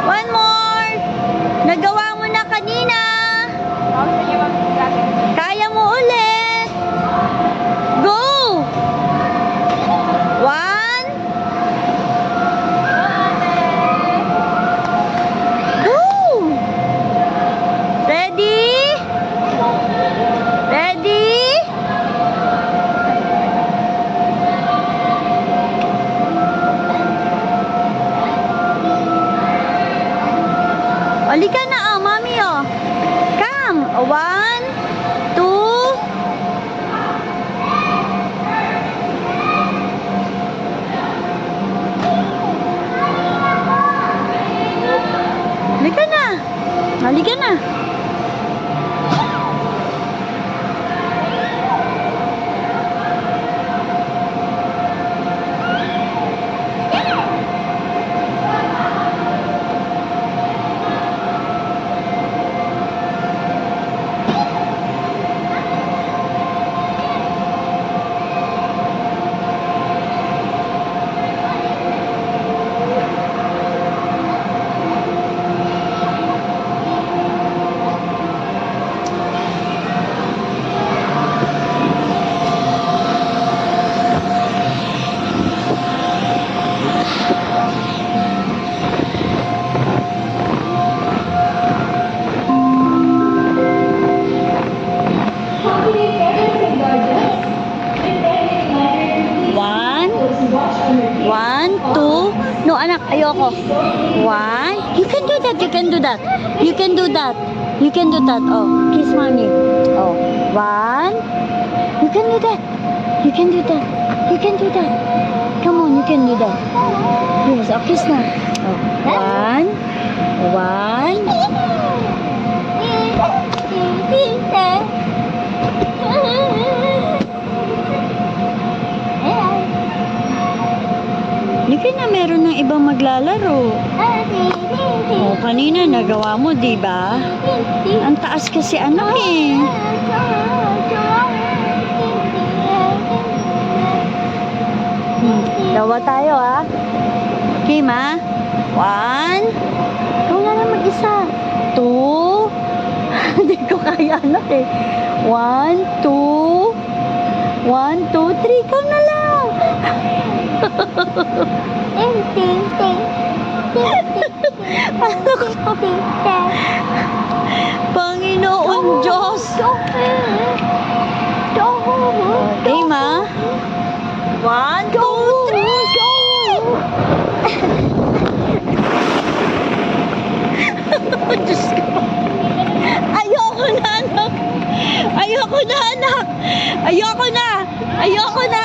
One more. Nagawa mo na kanina. Kaya mo ulit. Go. One. Go. Ready? Ready? Halika na, oh, mami, oh. Come. One, two. Halika na. Halika na. One, two. No, anak, ayoko. One. You can do that. You can do that. You can do that. You can do that. Oh, kiss mommy. Oh, one. You can do that. You can do that. You can do that. Come on, you can do that. Yes, oh, kiss now. Oh, one. One. Hindi na meron ng ibang maglalaro. Oh, kanina nagawa mo, di ba? Ang taas kasi ano eh. Dawa tayo ah. Okay, ma? One. Ikaw na lang mag-isa. Two. Hindi ko kaya anak eh. One, two. One, two, three. Ikaw na lang. Panginoon Diyos. Okay, ma? One, two, three, go! Diyos ko. Ayoko na, anak. Ayoko na, anak. Ayoko na. Ayoko na.